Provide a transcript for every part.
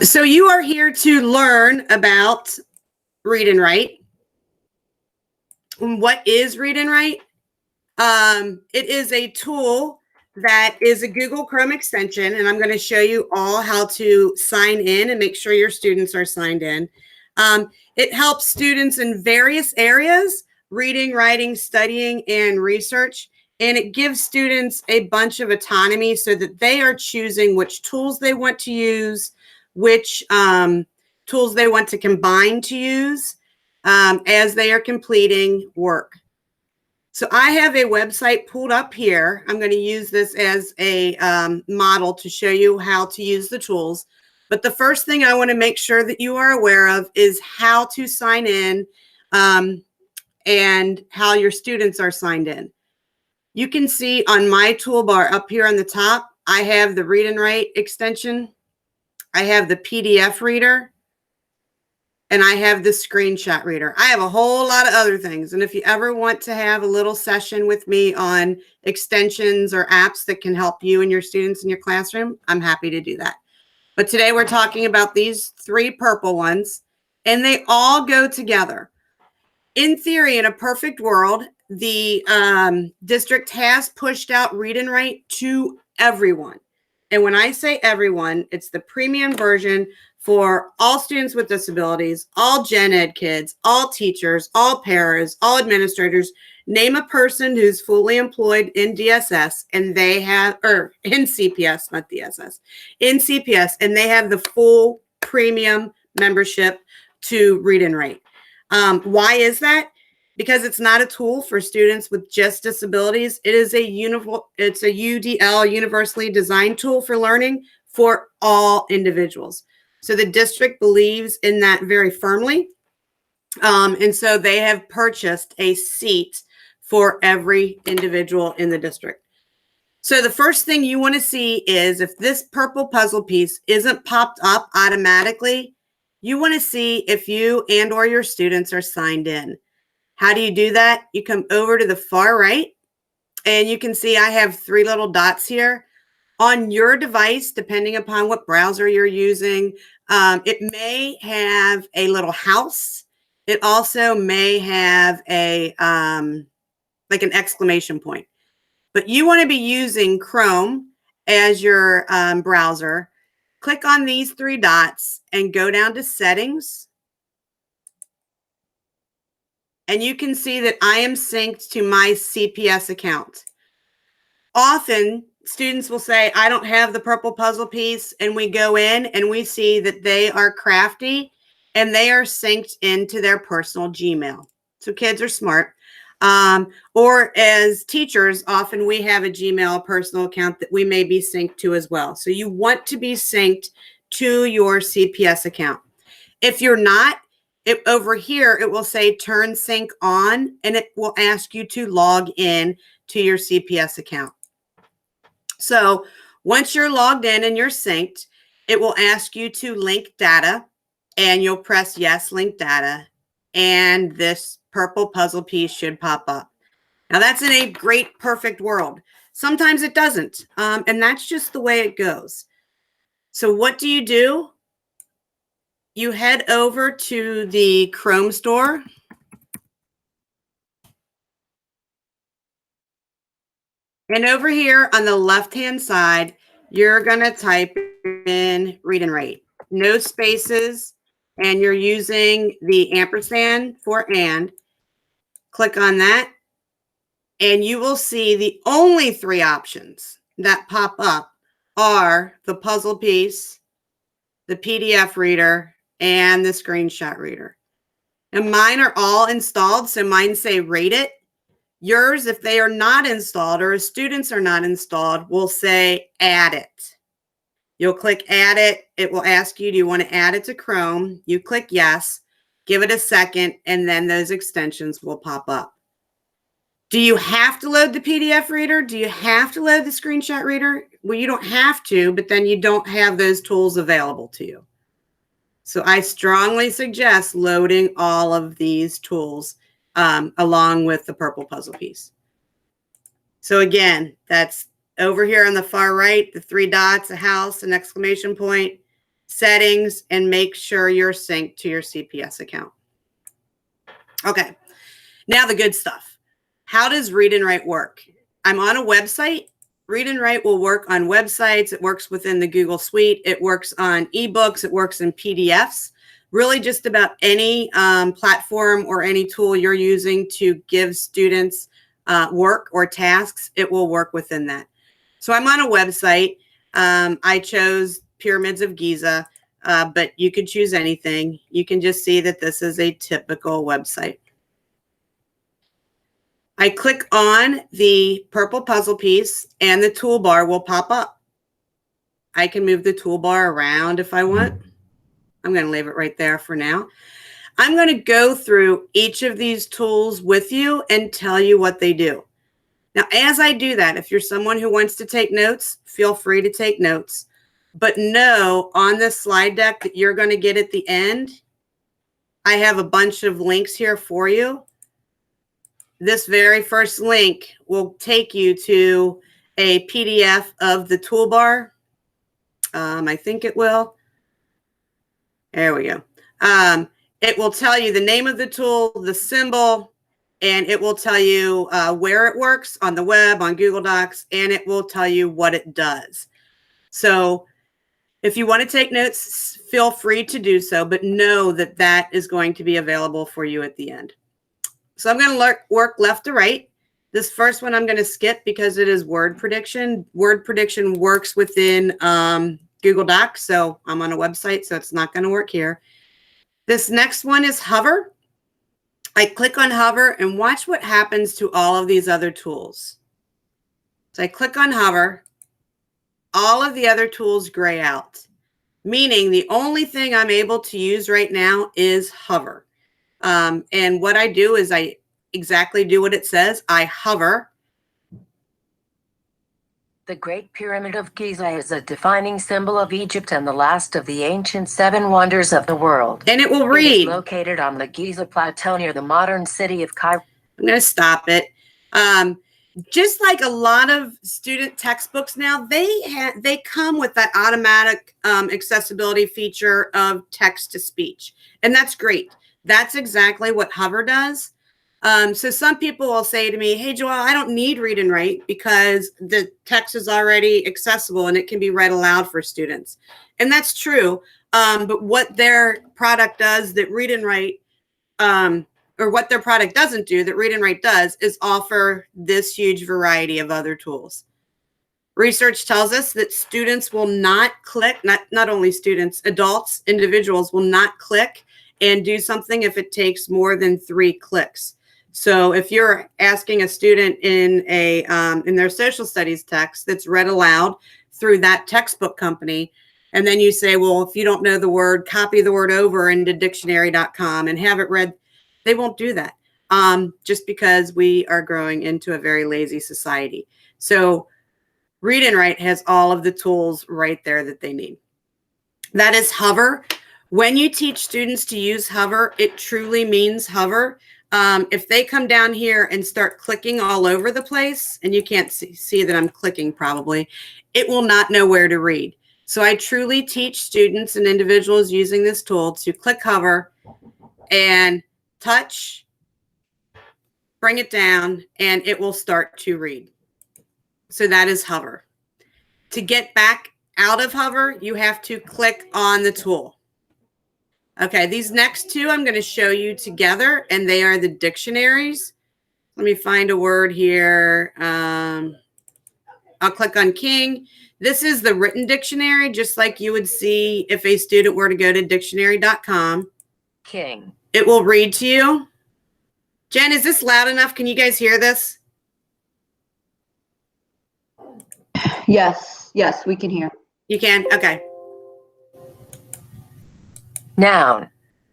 So you are here to learn about Read and Write. What is Read and Write? It is a tool that is a Google Chrome extension, and I'm going to show you all how to sign in and make sure your students are signed in. It helps students in various areas, reading, writing, studying, and research, and it gives students a bunch of autonomy so that they are choosing which tools they want to use, which tools they want to combine to use as they are completing work. So I have a website pulled up here. I'm going to use this as a model to show you how to use the tools. But the first thing I want to make sure that you are aware of is how to sign in and how your students are signed in. You can see on my toolbar up here on the top, I have the Read and Write extension. I have the PDF reader. And I have the screenshot reader. I have a whole lot of other things. And if you ever want to have a little session with me on extensions or apps that can help you and your students in your classroom, I'm happy to do that. But today we're talking about these three purple ones, and they all go together. In theory, in a perfect world, the district has pushed out Read and Write to everyone. And when I say everyone, it's the premium version for all students with disabilities, all gen ed kids, all teachers, all paras, all administrators. Name a person who's fully employed in DSS and they have, or in CPS, not DSS, in CPS, and they have the full premium membership to Read and Write. Why is that? Because it's not a tool for students with just disabilities. It is it's a UDL, universally designed tool for learning for all individuals. So the district believes in that very firmly. And so they have purchased a seat for every individual in the district. So the first thing you want to see is if this purple puzzle piece isn't popped up automatically, you want to see if you and or your students are signed in. How do you do that? You come over to the far right and you can see I have three little dots here. On your device, depending upon what browser you're using, it may have a little house. It also may have a like an exclamation point. But you want to be using Chrome as your browser. Click on these three dots and go down to Settings. And you can see that I am synced to my CPS account. Often, students will say, I don't have the purple puzzle piece, and we go in and we see that they are crafty and they are synced into their personal Gmail. So kids are smart. Or as teachers, often we have a Gmail personal account that we may be synced to as well. So you want to be synced to your CPS account. If you're not, over here, it will say turn sync on, and it will ask you to log in to your CPS account. So once you're logged in and you're synced, it will ask you to link data, and you'll press yes, link data, and this purple puzzle piece should pop up. Now that's in a great, perfect world. Sometimes it doesn't, and that's just the way it goes. So what do? You head over to the Chrome store. And over here on the left-hand side, you're going to type in Read and Write. No spaces, and you're using the ampersand for and. Click on that, and you will see the only three options that pop up are the puzzle piece, the PDF reader, and the screenshot reader. And mine are all installed, so mine say rate it. Yours, if they are not installed or if students are not installed, will say add it. You'll click add it. It will ask you, do you want to add it to Chrome? You click yes, give it a second, and then those extensions will pop up. Do you have to load the PDF reader? Do you have to load the screenshot reader? Well, you don't have to, but then you don't have those tools available to you. So I strongly suggest loading all of these tools along with the purple puzzle piece. So again, that's over here on the far right, the three dots, a house, an exclamation point. settings, and make sure you're synced to your CPS account. Okay, now the good stuff. How does Read and Write work? I'm on a website. Read and Write will work on websites. It works within the Google Suite. It works on ebooks. It works in PDFs. Really just about any platform or any tool you're using to give students work or tasks, it will work within that. So I'm on a website. I chose Pyramids of Giza, but you could choose anything. You can just see that this is a typical website. I click on the purple puzzle piece and the toolbar will pop up. I can move the toolbar around if I want. I'm going to leave it right there for now. I'm going to go through each of these tools with you and tell you what they do. Now, as I do that, if you're someone who wants to take notes, feel free to take notes. But know on the slide deck that you're going to get at the end, I have a bunch of links here for you. This very first link will take you to a PDF of the toolbar. I think it will. There we go. It will tell you the name of the tool, the symbol, and it will tell you where it works on the web, on Google Docs, and it will tell you what it does. So if you want to take notes, feel free to do so, but know that that is going to be available for you at the end. So I'm going to work left to right. This first one I'm going to skip because it is word prediction. Word prediction works within Google Docs, so I'm on a website, so it's not going to work here. This next one is hover. I click on hover and watch what happens to all of these other tools. So I click on hover. All of the other tools gray out, meaning the only thing I'm able to use right now is hover. And what I do is I exactly do what it says. I hover. The Great Pyramid of Giza is a defining symbol of Egypt and the last of the ancient seven wonders of the world. And it will read. It is located on the Giza Plateau near the modern city of Cairo. I'm going to stop it. Just like a lot of student textbooks now, they come with that automatic accessibility feature of text to speech. And that's great. That's exactly what hover does. So some people will say to me, hey, Joelle, I don't need Read and Write because the text is already accessible and it can be read aloud for students. And that's true. But what their product does that Read and Write, or what their product doesn't do that Read and Write does, is offer this huge variety of other tools. Research tells us that students will not click, not only students, adults, individuals will not click and do something if it takes more than 3 clicks. So if you're asking a student in their social studies text that's read aloud through that textbook company, and then you say, well, if you don't know the word, copy the word over into dictionary.com and have it read, they won't do that just because we are growing into a very lazy society. So Read and Write has all of the tools right there that they need. That is hover. When you teach students to use hover, it truly means hover. If they come down here and start clicking all over the place, and you can't see that I'm clicking probably, it will not know where to read. So I truly teach students and individuals using this tool to click hover and touch, bring it down, and it will start to read. So that is hover. To get back out of hover, you have to click on the tool. Okay, these next two I'm going to show you together, and they are the dictionaries. Let me find a word here. I'll click on king. This is the written dictionary, just like you would see if a student were to go to dictionary.com. King. It will read to you. Jen, is this loud enough? Can you guys hear this? Yes, we can hear. You can? Okay. Noun.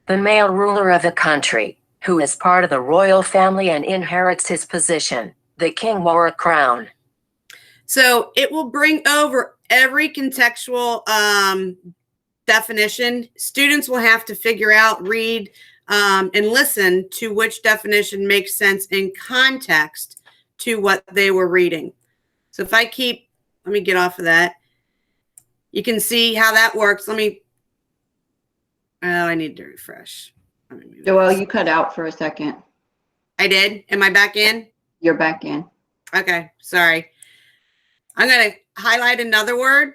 The male ruler of a country, who is part of the royal family and inherits his position. The king wore a crown. So it will bring over every contextual definition. Students will have to figure out, read, and listen to which definition makes sense in context to what they were reading. So if I let me get off of that. You can see how that works. Let me Oh, I need to refresh. Joelle, you cut out for a second. I did. Am I back in? You're back in. Okay, sorry. I'm going to highlight another word.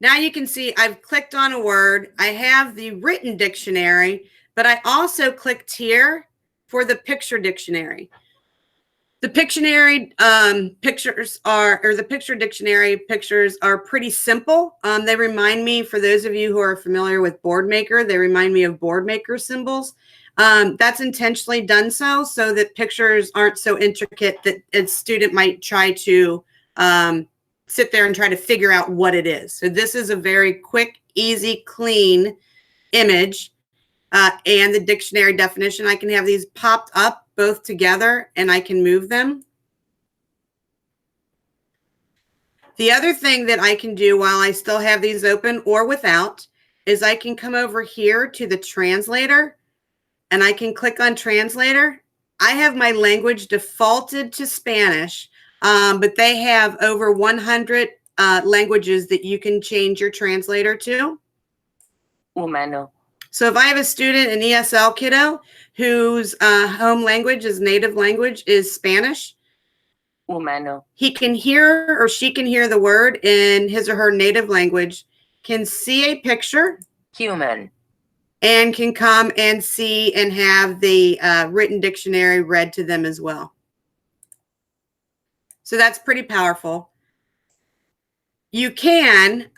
Now you can see I've clicked on a word. I have the written dictionary, but I also clicked here for the picture dictionary. The Pictionary the picture dictionary pictures are pretty simple. They remind me, for those of you who are familiar with Boardmaker, they remind me of Boardmaker symbols. That's intentionally done so that pictures aren't so intricate that a student might try to sit there and try to figure out what it is. So this is a very quick, easy, clean image. And the dictionary definition. I can have these popped up both together and I can move them. The other thing that I can do while I still have these open or without is I can come over here to the translator and I can click on translator. I have my language defaulted to Spanish, but they have over 100 languages that you can change your translator to. Humano. So if I have a student, an ESL kiddo, whose home language, his native language is Spanish, Humano. he can hear or she can hear the word in his or her native language, can see a picture, Human. and can come and see and have the written dictionary read to them as well. So that's pretty powerful. You can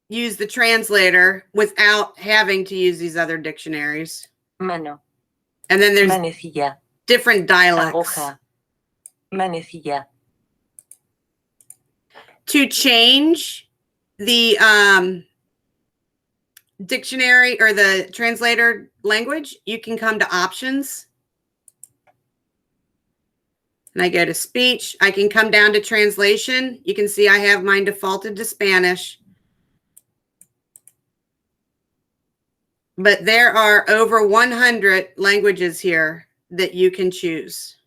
use the translator without having to use these other dictionaries. Mano. And then there's Manecilla. different dialects. Aguja. Manecilla. To change the dictionary or the translator language, you can come to options. And I go to speech. I can come down to translation. You can see I have mine defaulted to Spanish. But there are over 100 languages here that you can choose.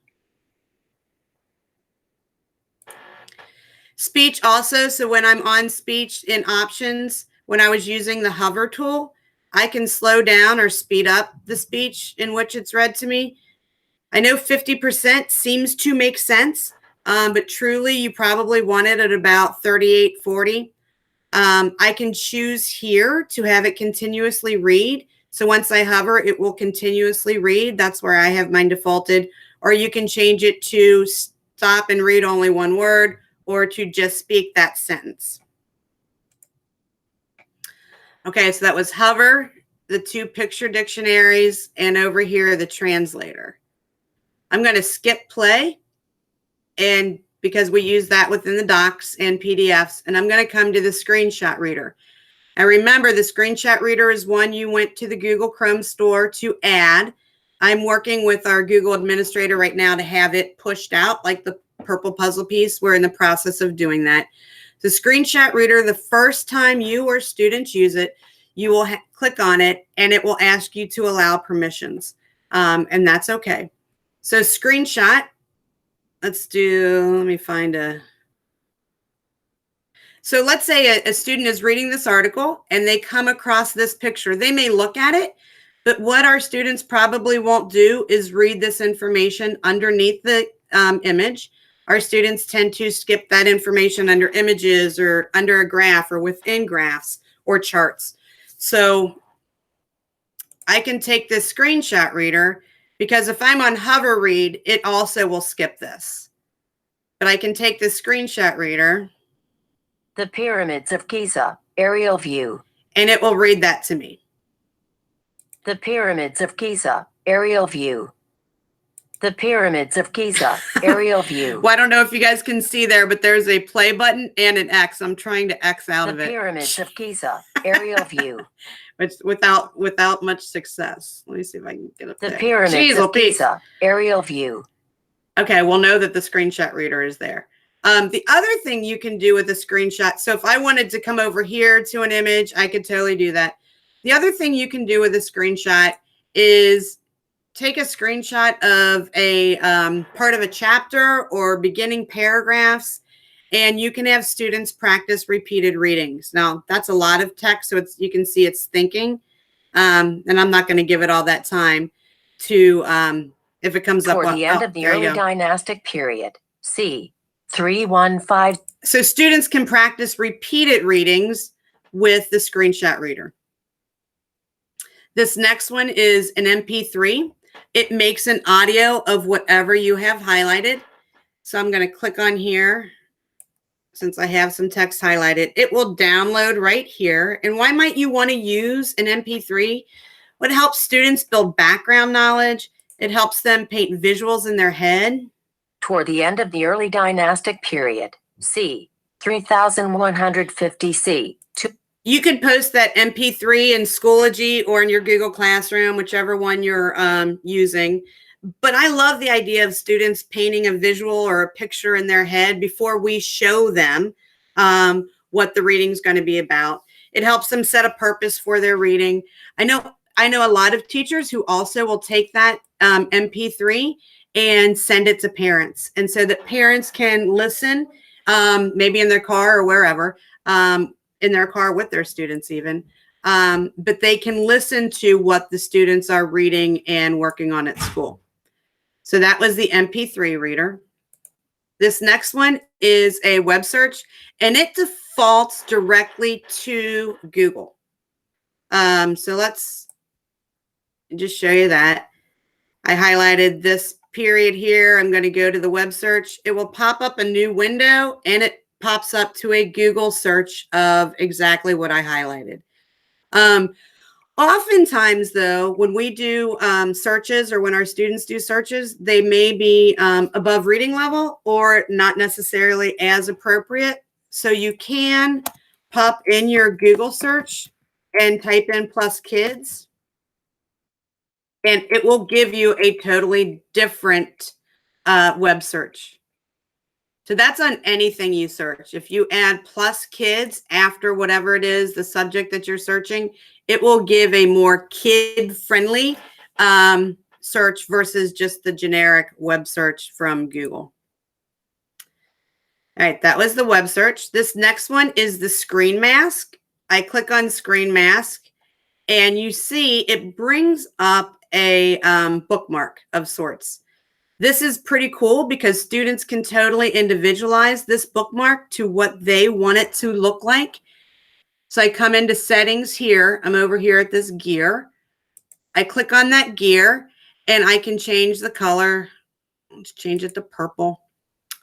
Speech also, so when I'm on speech in options, when I was using the hover tool, I can slow down or speed up the speech in which it's read to me. I know 50% seems to make sense, but truly you probably want it at about 38, 40. I can choose here to have it continuously read. So once I hover, it will continuously read. That's where I have mine defaulted. Or you can change it to stop and read only one word, or to just speak that sentence. Okay, so that was hover, the two picture dictionaries, and over here, the translator. I'm going to skip play, and because we use that within the docs and PDFs, and I'm going to come to the screenshot reader. And remember, the screenshot reader is one you went to the Google Chrome store to add. I'm working with our Google administrator right now to have it pushed out like the purple puzzle piece. We're in the process of doing that. The screenshot reader, the first time you or students use it, you will click on it and it will ask you to allow permissions. And that's okay. So screenshot, let me find a. So let's say a student is reading this article and they come across this picture. They may look at it, but what our students probably won't do is read this information underneath the image. Our students tend to skip that information under images or under a graph or within graphs or charts. So I can take this screenshot reader because if I'm on hover read, it also will skip this. But I can take this screenshot reader. The Pyramids of Giza, aerial view. And it will read that to me. The Pyramids of Giza, aerial view. The Pyramids of Giza, aerial view. Well, I don't know if you guys can see there, but there's a play button and an X. I'm trying to X out of it. The Pyramids of Giza, aerial view. It's without much success. Let me see if I can get up there. The Pyramids of Giza, aerial view. Okay, we'll know that the screenshot reader is there. The other thing you can do with a screenshot, so if I wanted to come over here to an image, I could totally do that. The other thing you can do with a screenshot is take a screenshot of a part of a chapter or beginning paragraphs and you can have students practice repeated readings. Now, that's a lot of text, so you can see it's thinking, and I'm not going to give it all that time to, if it comes up. Toward the end of the early dynastic period, c. 315. So students can practice repeated readings with the screenshot reader. This next one is an MP3. It makes an audio of whatever you have highlighted. So I'm going to click on here. Since I have some text highlighted, it will download right here. And why might you want to use an MP3? Well, it helps students build background knowledge. It helps them paint visuals in their head. Toward the end of the early dynastic period, c. 3150 c. You could post that MP3 in Schoology or in your Google Classroom, whichever one you're using. But I love the idea of students painting a visual or a picture in their head before we show them what the reading is going to be about. It helps them set a purpose for their reading. I know a lot of teachers who also will take that MP3 and send it to parents, and so that parents can listen, maybe in their car or wherever, in their car with their students even, but they can listen to what the students are reading and working on at school. So that was the MP3 reader. This next one is a web search, and it defaults directly to Google. So let's just show you that. I highlighted this period here. I'm going to go to the web search. It will pop up a new window, and it pops up to a Google search of exactly what I highlighted. Oftentimes, though, when we do searches or when our students do searches, they may be above reading level or not necessarily as appropriate. So you can pop in your Google search and type in plus kids, and it will give you a totally different web search. So that's on anything you search. If you add plus kids after whatever it is, the subject that you're searching, it will give a more kid-friendly search versus just the generic web search from Google. All right, that was the web search. This next one is the screen mask. I click on screen mask, and you see it brings up a bookmark of sorts. This is pretty cool because students can totally individualize this bookmark to what they want it to look like. So I come into settings here. I'm over here at this gear. I click on that gear and I can change the color. Let's change it to purple.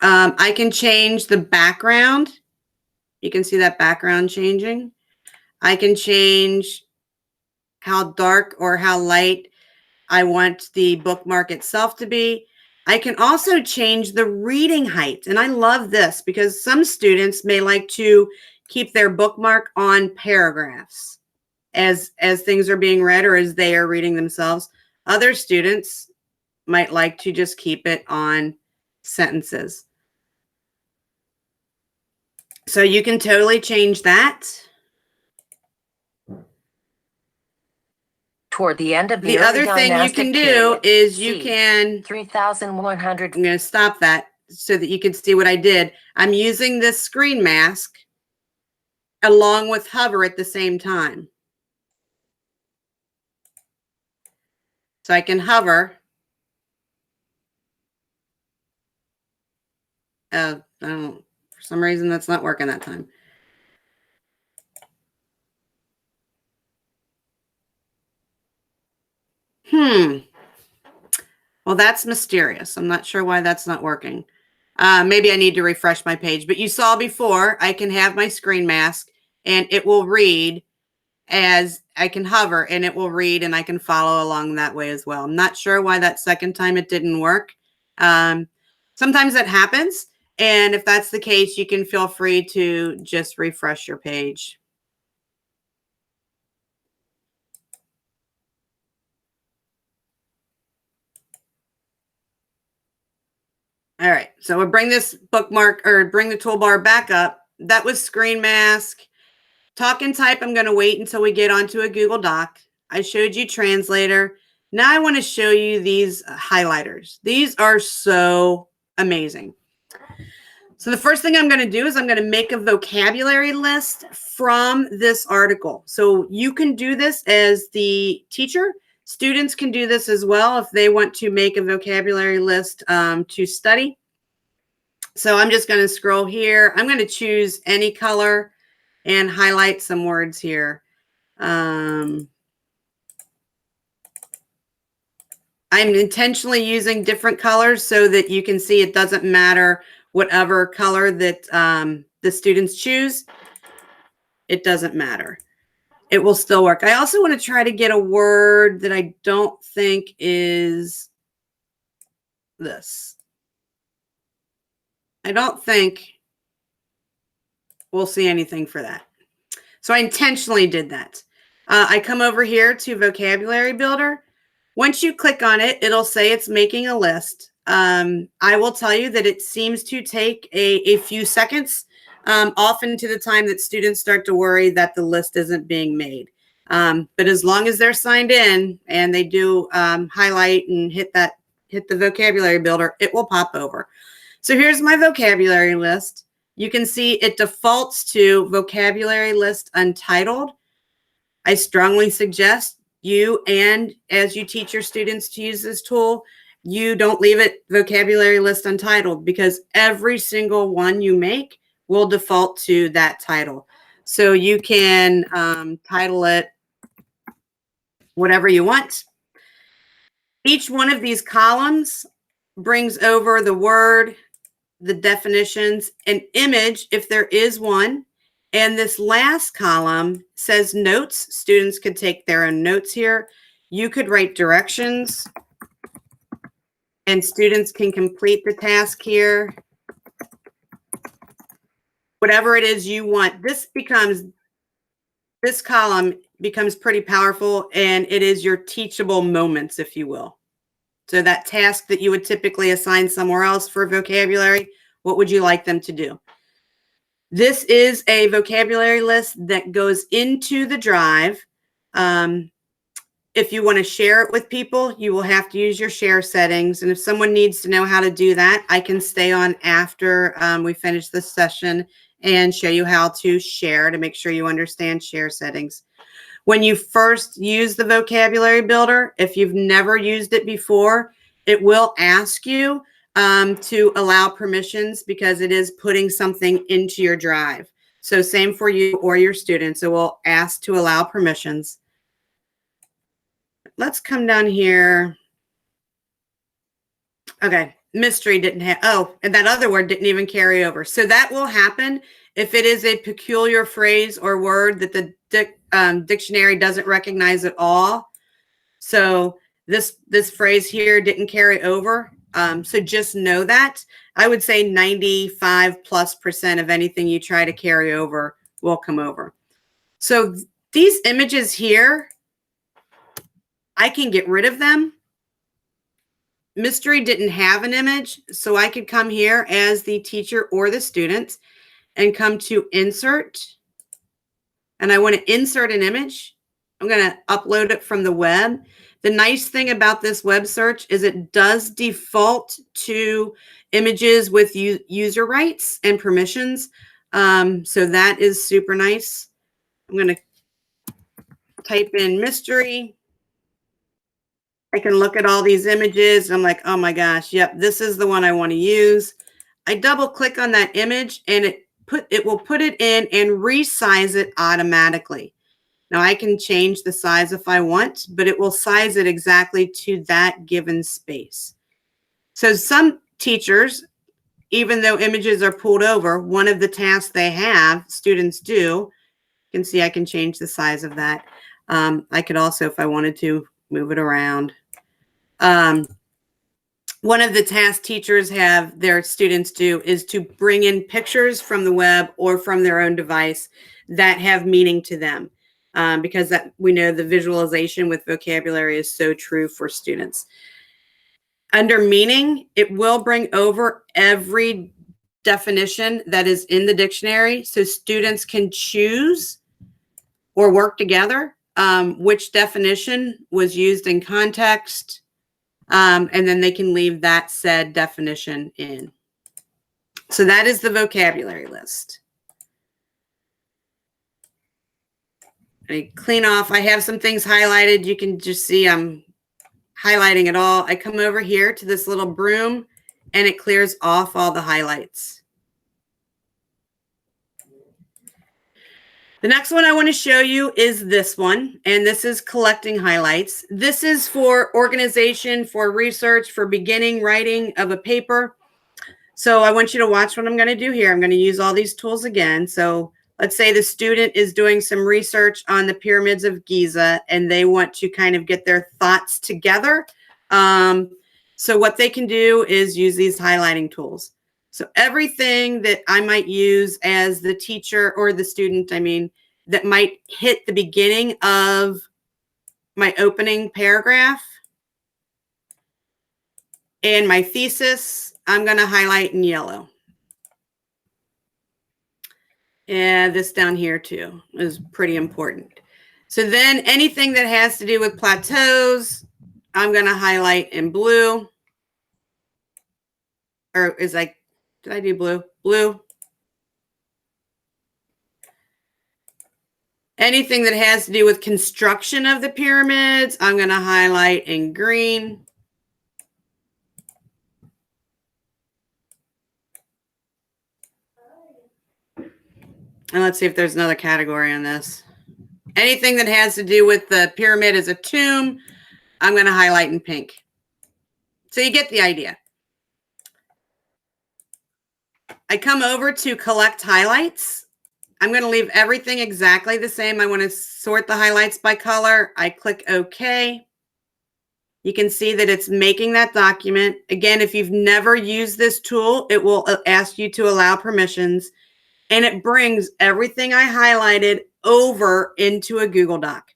I can change the background. You can see that background changing. I can change how dark or how light I want the bookmark itself to be. I can also change the reading height. And I love this because some students may like to keep their bookmark on paragraphs as things are being read or as they are reading themselves. Other students might like to just keep it on sentences. So you can totally change that. Toward the end of the other thing you can do is you can 3100. I'm going to stop that so that you can see what I did. I'm using this screen mask along with hover at the same time. So I can hover. I don't, for some reason that's not working that time. Well, that's mysterious. I'm not sure why that's not working. Maybe I need to refresh my page. But you saw before, I can have my screen mask, and it will read as I can hover, and it will read, and I can follow along that way as well. I'm not sure why that second time it didn't work. Sometimes that happens. And if that's the case, you can feel free to just refresh your page. All right, so we'll bring this bookmark or bring the toolbar back up. That was screen mask. Talk and type, I'm going to wait until we get onto a Google Doc. I showed you translator. Now I want to show you these highlighters. These are so amazing. So the first thing I'm going to do is I'm going to make a vocabulary list from this article. So you can do this as the teacher. Students can do this as well if they want to make a vocabulary list to study. So I'm just going to scroll here. I'm going to choose any color and highlight some words here. I'm intentionally using different colors so that you can see it doesn't matter whatever color that the students choose. It doesn't matter. It will still work. I also want to try to get a word that I don't think is this. I don't think we'll see anything for that. So I intentionally did that. I come over here to Vocabulary Builder. Once you click on it, it'll say it's making a list. I will tell you that it seems to take a few seconds, often to the time that students start to worry that the list isn't being made. But as long as they're signed in and they do highlight and hit the vocabulary builder, it will pop over. So here's my vocabulary list. You can see it defaults to vocabulary list untitled. I strongly suggest you, and as you teach your students to use this tool, you don't leave it vocabulary list untitled, because every single one you make will default to that title. So you can title it whatever you want. Each one of these columns brings over the word, the definitions, an image if there is one. And this last column says notes. Students could take their own notes here. You could write directions, and students can complete the task here. Whatever it is you want. This column becomes pretty powerful, and it is your teachable moments, if you will. So that task that you would typically assign somewhere else for vocabulary, what would you like them to do? This is a vocabulary list that goes into the drive. If you want to share it with people, you will have to use your share settings. And if someone needs to know how to do that, I can stay on after we finish this session and show you how to share to make sure you understand share settings. When you first use the vocabulary builder, if you've never used it before, it will ask you to allow permissions, because it is putting something into your drive. So same for you or your students. It will ask to allow permissions. Let's come down here. Okay, mystery didn't have, oh, and that other word didn't even carry over. So that will happen if it is a peculiar phrase or word that the dictionary doesn't recognize at all. So this phrase here didn't carry over. So just know that. I would say 95+% of anything you try to carry over will come over. So these images here, I can get rid of them. Mystery didn't have an image, so I could come here as the teacher or the student and come to insert. And I want to insert an image. I'm going to upload it from the web. The nice thing about this web search is it does default to images with user rights and permissions. So that is super nice. I'm going to type in mystery. I can look at all these images. I'm like, oh my gosh, yep, this is the one I want to use. I double click on that image and it will put it in and resize it automatically. Now I can change the size if I want, but it will size it exactly to that given space. So some teachers, even though images are pulled over, one of the tasks they have, students do, you can see I can change the size of that. I could also, if I wanted to, move it around. One of the tasks teachers have their students do is to bring in pictures from the web or from their own device that have meaning to them. Because that we know the visualization with vocabulary is so true for students. Under meaning, it will bring over every definition that is in the dictionary, so students can choose or work together which definition was used in context, and then they can leave that said definition in. So that is the vocabulary list. I clean off. I have some things highlighted. You can just see I'm highlighting it all. I come over here to this little broom and it clears off all the highlights. The next one I want to show you is this one, and this is collecting highlights. This is for organization, for research, for beginning writing of a paper. So I want you to watch what I'm going to do here. I'm going to use all these tools again. So let's say the student is doing some research on the pyramids of Giza and they want to kind of get their thoughts together. So what they can do is use these highlighting tools. So everything that I might use as the teacher or the student, I mean, that might hit the beginning of my opening paragraph and my thesis, I'm going to highlight in yellow. And this down here too is pretty important. So then anything that has to do with plateaus, I'm going to highlight in blue. Or is like, did I do blue? Blue. Anything that has to do with construction of the pyramids, I'm going to highlight in green. And let's see if there's another category on this. Anything that has to do with the pyramid as a tomb, I'm going to highlight in pink. So you get the idea. I come over to collect highlights. I'm going to leave everything exactly the same. I want to sort the highlights by color. I click OK. You can see that it's making that document. Again, if you've never used this tool, it will ask you to allow permissions. And it brings everything I highlighted over into a Google Doc.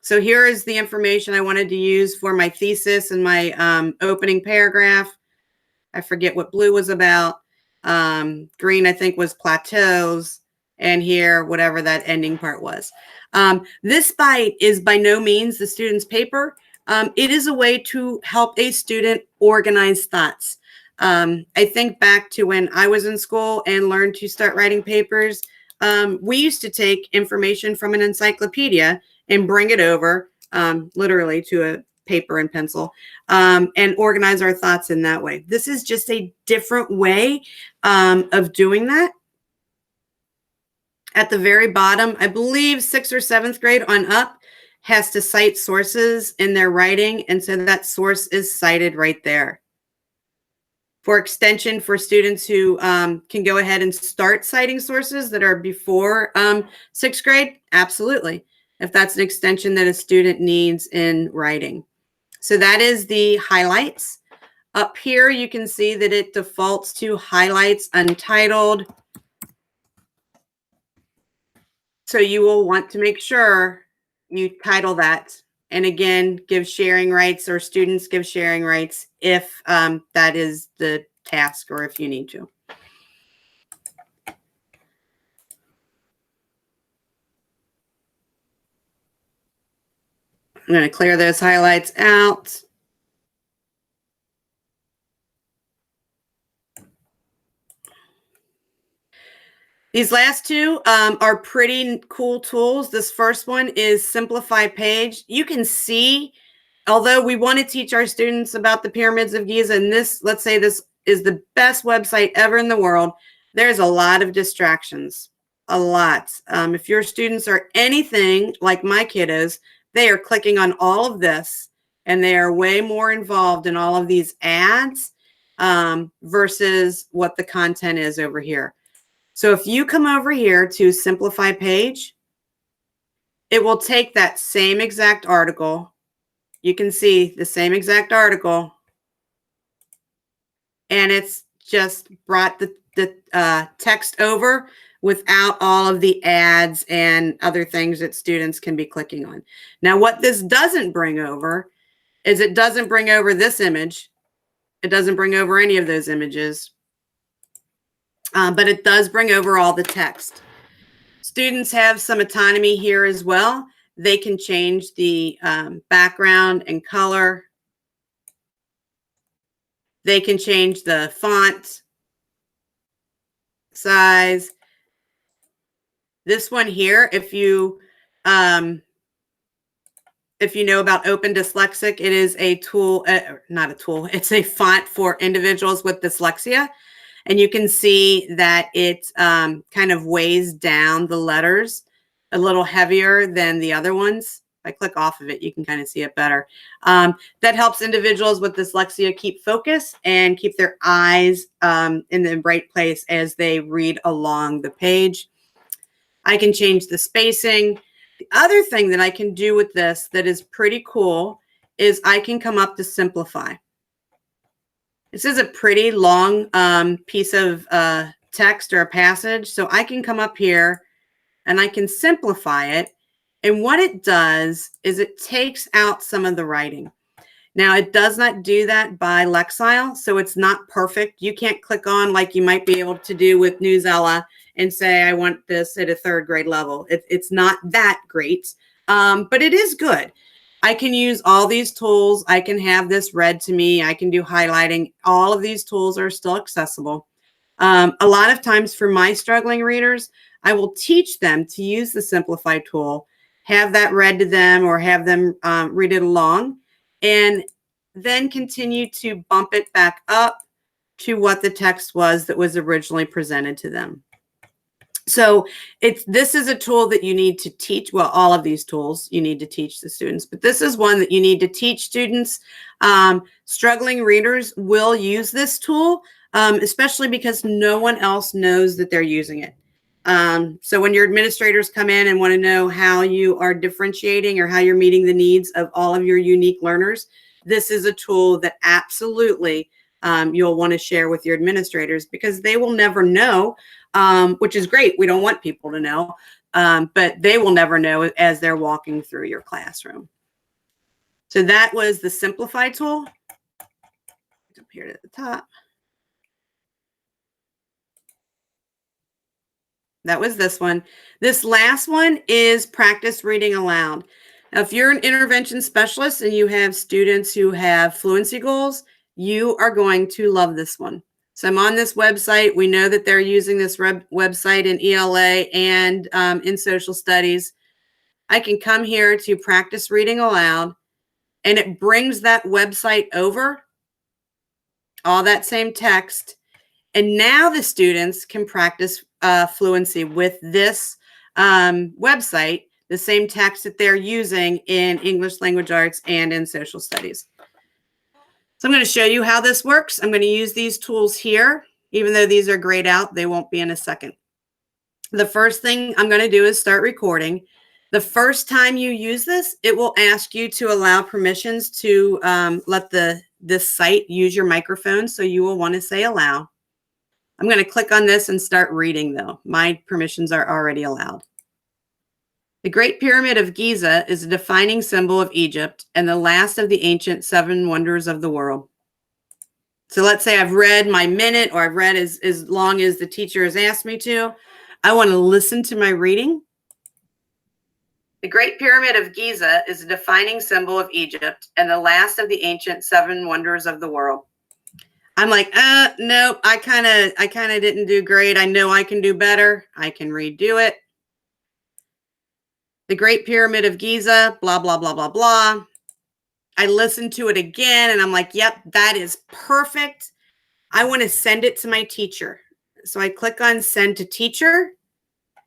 So here is the information I wanted to use for my thesis and my opening paragraph. I forget what blue was about. Green, I think, was plateaus. And here, whatever that ending part was. This bite is by no means the student's paper. It is a way to help a student organize thoughts. I think back to when I was in school and learned to start writing papers. We used to take information from an encyclopedia and bring it over literally to a paper and pencil and organize our thoughts in that way. This is just a different way of doing that. At the very bottom, I believe 6th or 7th grade on up has to cite sources in their writing. And so that source is cited right there. For extension for students who can go ahead and start citing sources that are before 6th grade, absolutely. If that's an extension that a student needs in writing. So that is the highlights. Up here, you can see that it defaults to highlights untitled. So you will want to make sure you title that. And again, give sharing rights, or students give sharing rights if that is the task or if you need to. I'm going to clear those highlights out. These last two are pretty cool tools. This first one is Simplify Page. You can see, although we want to teach our students about the pyramids of Giza, and this, let's say this is the best website ever in the world, there's a lot of distractions, a lot. If your students are anything like my kiddos, they are clicking on all of this, and they are way more involved in all of these ads versus what the content is over here. So if you come over here to Simplify Page, it will take that same exact article. You can see the same exact article, and it's just brought the text over without all of the ads and other things that students can be clicking on. Now, what this doesn't bring over is it doesn't bring over this image. It doesn't bring over any of those images. But it does bring over all the text. Students have some autonomy here as well. They can change the background and color. They can change the font. size. This one here, if you know about Open Dyslexic, it is a tool, not a tool, it's a font for individuals with dyslexia. And you can see that it kind of weighs down the letters a little heavier than the other ones. If I click off of it, you can kind of see it better. That helps individuals with dyslexia keep focus and keep their eyes in the right place as they read along the page. I can change the spacing. The other thing that I can do with this that is pretty cool is I can come up to simplify. This is a pretty long piece of text or a passage. So I can come up here and I can simplify it. And what it does is it takes out some of the writing. Now, it does not do that by Lexile, so it's not perfect. You can't click on like you might be able to do with Newsella and say, I want this at a 3rd grade level. It's not that great, but it is good. I can use all these tools. I can have this read to me. I can do highlighting. All of these tools are still accessible. A lot of times for my struggling readers, I will teach them to use the Simplify tool, have that read to them or have them read it along, and then continue to bump it back up to what the text was that was originally presented to them. So this is a tool that you need to teach. Well, all of these tools you need to teach the students, but this is one that you need to teach students. Struggling readers will use this tool, especially because no one else knows that they're using it. So when your administrators come in and want to know how you are differentiating or how you're meeting the needs of all of your unique learners, this is a tool that absolutely you'll want to share with your administrators because they will never know. Which is great. We don't want people to know, but they will never know as they're walking through your classroom. So that was the Simplify tool. Up here at the top. That was this one. This last one is Practice Reading Aloud. Now, if you're an intervention specialist and you have students who have fluency goals, you are going to love this one. So I'm on this website. We know that they're using this website in ELA and in social studies. I can come here to Practice Reading Aloud, and it brings that website over, all that same text. And now the students can practice fluency with this website, the same text that they're using in English Language Arts and in social studies. So I'm going to show you how this works. I'm going to use these tools here. Even though these are grayed out, they won't be in a second. The first thing I'm going to do is start recording. The first time you use this, it will ask you to allow permissions to let this site use your microphone. So you will want to say allow. I'm going to click on this and start reading though. My permissions are already allowed. The Great Pyramid of Giza is a defining symbol of Egypt and the last of the ancient 7 wonders of the world. So let's say I've read my minute or I've read as long as the teacher has asked me to. I want to listen to my reading. The Great Pyramid of Giza is a defining symbol of Egypt and the last of the ancient 7 wonders of the world. I'm like, nope, I kind of didn't do great. I know I can do better. I can redo it. The Great Pyramid of Giza, blah, blah, blah, blah, blah. I listened to it again and I'm like, yep, that is perfect. I want to send it to my teacher. So I click on Send to Teacher.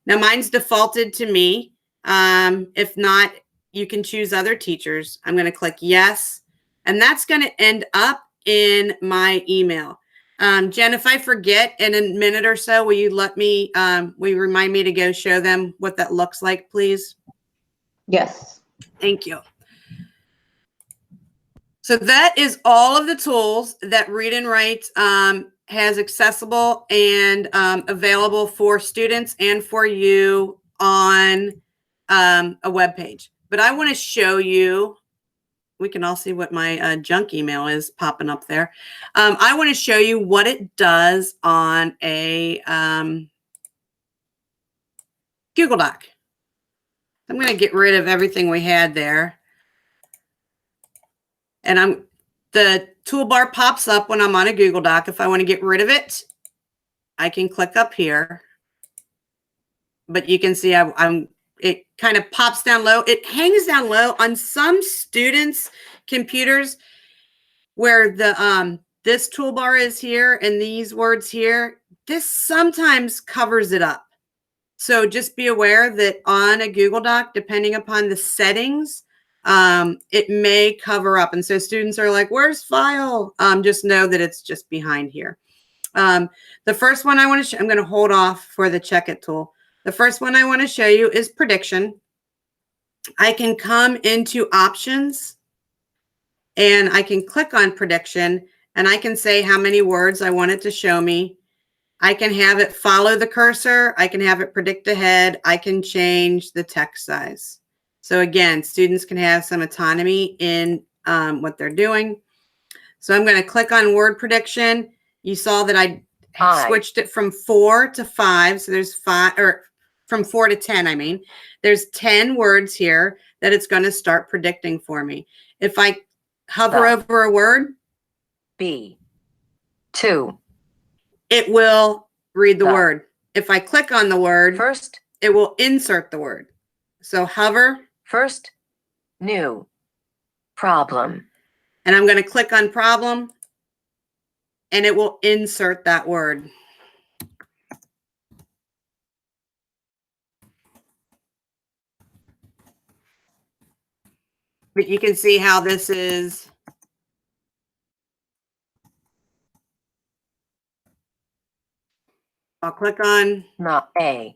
Now mine's defaulted to me. If not, you can choose other teachers. I'm going to click Yes. And that's going to end up in my email. Jen, if I forget in a minute or so, will you let me, will you remind me to go show them what that looks like, please? Yes. Thank you. So that is all of the tools that Read&Write has accessible and available for students and for you on a web page. But I want to show you, we can all see what my junk email is popping up there. I want to show you what it does on a Google Doc. I'm going to get rid of everything we had there. And the toolbar pops up when I'm on a Google Doc if I want to get rid of it. I can click up here, but you can see it kind of pops down low. It hangs down low on some students' computers where the this toolbar is here and these words here. This sometimes covers it up. So just be aware that on a Google Doc, depending upon the settings, it may cover up. And so students are like, where's file? Just know that it's just behind here. The first one I want to show, I'm going to hold off for the check it tool. The first one I want to show you is prediction. I can come into options and I can click on prediction and I can say how many words I want it to show me. I can have it follow the cursor. I can have it predict ahead. I can change the text size. So again, students can have some autonomy in what they're doing. So I'm going to click on word prediction. You saw that I switched it from 4 to 5. So there's 5, or from 4 to 10, I mean. There's 10 words here that it's going to start predicting for me. If I hover over a word, B, 2, it will read the word. If I click on the word, first, it will insert the word. So hover. First, new, problem. And I'm going to click on problem, and it will insert that word. But you can see how this is. I'll click on. Not A.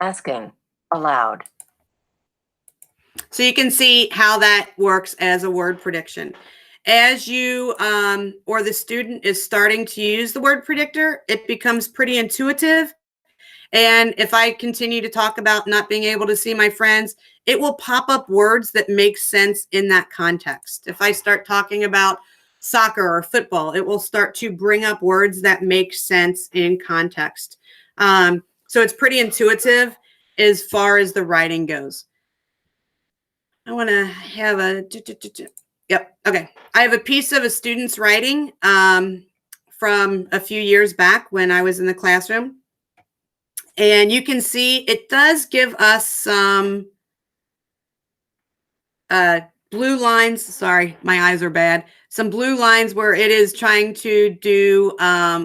Asking, aloud. So you can see how that works as a word prediction. As you or the student is starting to use the word predictor, it becomes pretty intuitive. And if I continue to talk about not being able to see my friends, it will pop up words that make sense in that context. If I start talking about soccer or football, it will start to bring up words that make sense in context. So it's pretty intuitive as far as the writing goes. I want to have a, yep, okay. I have a piece of a student's writing from a few years back when I was in the classroom. And you can see it does give us some blue lines. Sorry, my eyes are bad. Some blue lines where it is trying to do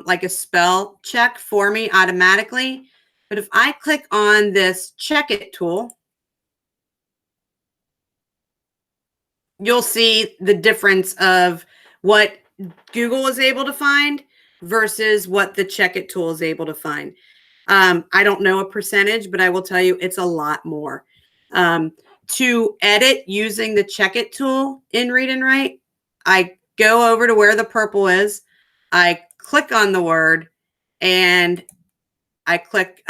like a spell check for me automatically. But if I click on this check it tool, you'll see the difference of what Google is able to find versus what the check it tool is able to find. I don't know a percentage, but I will tell you it's a lot more. To edit using the check it tool in Read and Write, I go over to where the purple is. I click on the word and I click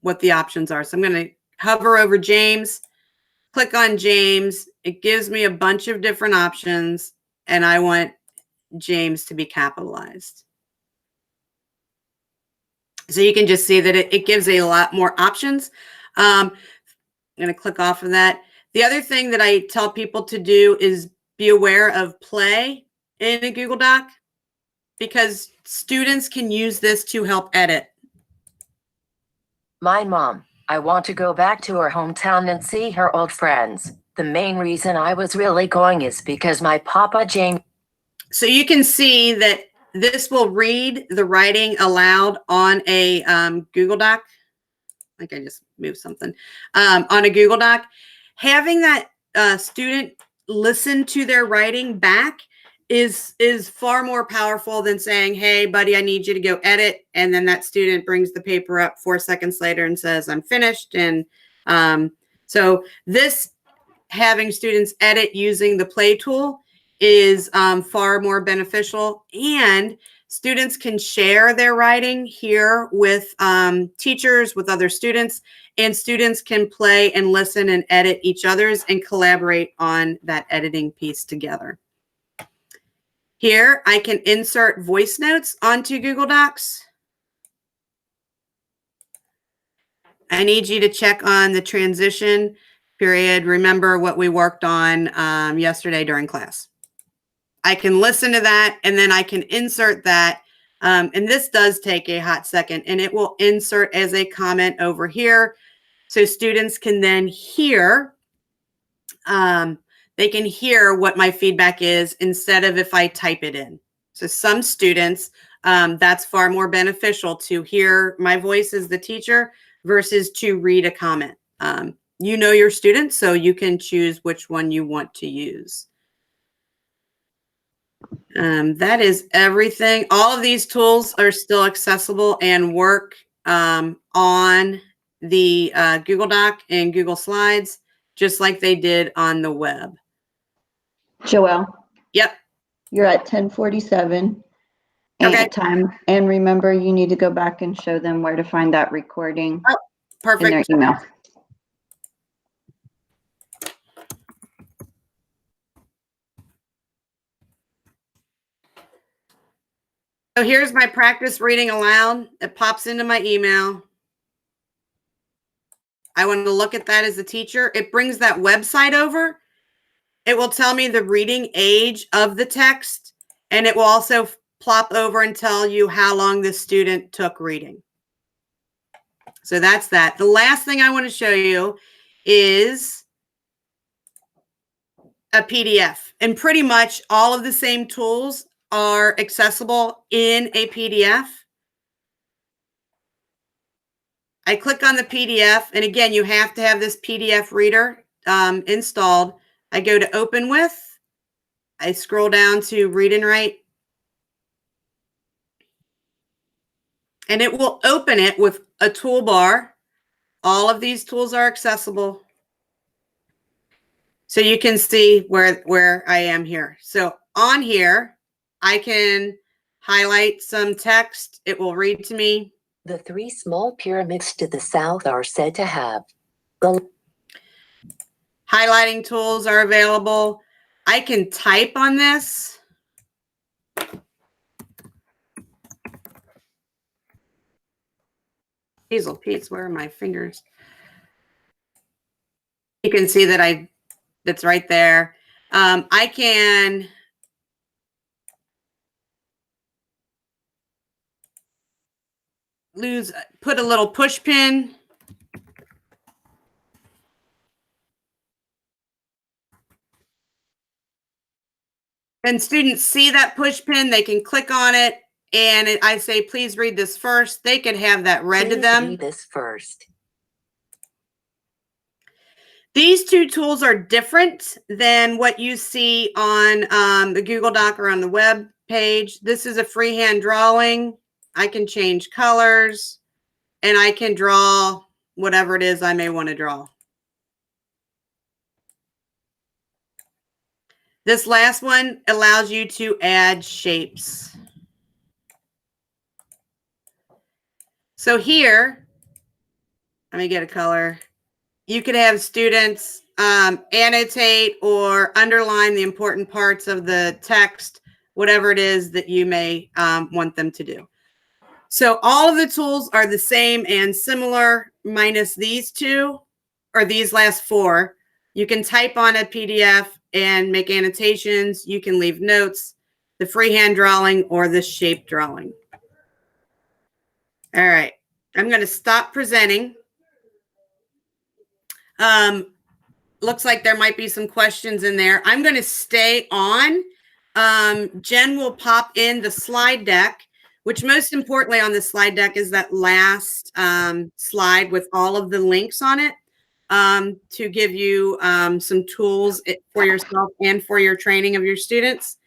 what the options are. So I'm going to hover over James, click on James. It gives me a bunch of different options and I want James to be capitalized. So you can just see that it gives a lot more options. I'm going to click off of that. The other thing that I tell people to do is be aware of play in a Google Doc because students can use this to help edit. My mom, I want to go back to her hometown and see her old friends. The main reason I was really going is because my Papa James. So you can see that this will read the writing aloud on a Google Doc. I think I just moved something. On a Google Doc. Having that student listen to their writing back is far more powerful than saying, hey, buddy, I need you to go edit. And then that student brings the paper up 4 seconds later and says, I'm finished. And so this having students edit using the play tool is far more beneficial, and students can share their writing here with teachers, with other students, and students can play and listen and edit each other's and collaborate on that editing piece together. Here, I can insert voice notes onto Google Docs. I need you to check on the transition period. Remember what we worked on yesterday during class. I can listen to that, and then I can insert that And this does take a hot second, and it will insert as a comment over here. So students can then hear, they can hear what my feedback is instead of if I type it in. So some students, that's far more beneficial to hear my voice as the teacher versus to read a comment. You know your students, so you can choose which one you want to use. That is everything. All of these tools are still accessible and work on the Google Doc and Google Slides, just like they did on the web. Joelle, Yep. you're at 10:47. Okay. Time. And remember, you need to go back and show them where to find that recording Oh, perfect. in their email. So here's my practice reading aloud. It pops into my email. I want to look at that as a teacher. It brings that website over. It will tell me the reading age of the text, and it will also plop over and tell you how long the student took reading. So that's that. The last thing I want to show you is a PDF, and pretty much all of the same tools are accessible in a PDF. I click on the PDF, and again, you have to have this PDF reader installed. I go to open with, I scroll down to read and write, and it will open it with a toolbar. All of these tools are accessible. So you can see where I am here. So on here, I can highlight some text. It will read to me. The 3 small pyramids to the south are said to have the Highlighting tools are available. I can type on this. Hazel Pete's, where are my fingers? You can see that that's right there. I can put a little push pin. And students see that push pin, they can click on it, and I say, please read this first. They can have that read to them. Read this first. These two tools are different than what you see on the Google Doc or on the web page. This is a freehand drawing. I can change colors, and I can draw whatever it is I may want to draw. This last one allows you to add shapes. So here, let me get a color. You could have students annotate or underline the important parts of the text, whatever it is that you may want them to do. So all of the tools are the same and similar, minus these two, or these last 4. You can type on a PDF and make annotations. You can leave notes, the freehand drawing or the shape drawing. All right, I'm going to stop presenting. Looks like there might be some questions in there. I'm going to stay on. Jen will pop in the slide deck, which most importantly on the slide deck is that last slide with all of the links on it to give you some tools for yourself and for your training of your students.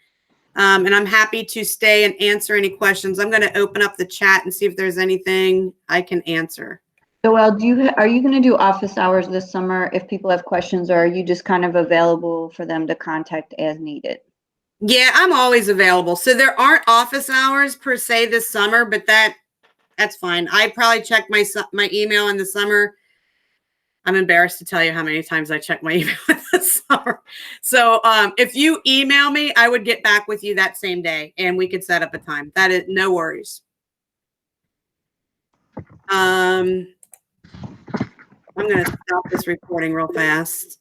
And I'm happy to stay and answer any questions. I'm going to open up the chat and see if there's anything I can answer. Joelle, are you going to do office hours this summer if people have questions, or are you just kind of available for them to contact as needed? Yeah, I'm always available. So there aren't office hours per se this summer, but that's fine. I probably check my email in the summer. I'm embarrassed to tell you how many times I check my email in the summer. So if you email me, I would get back with you that same day and we could set up a time. That is no worries. I'm going to stop this recording real fast.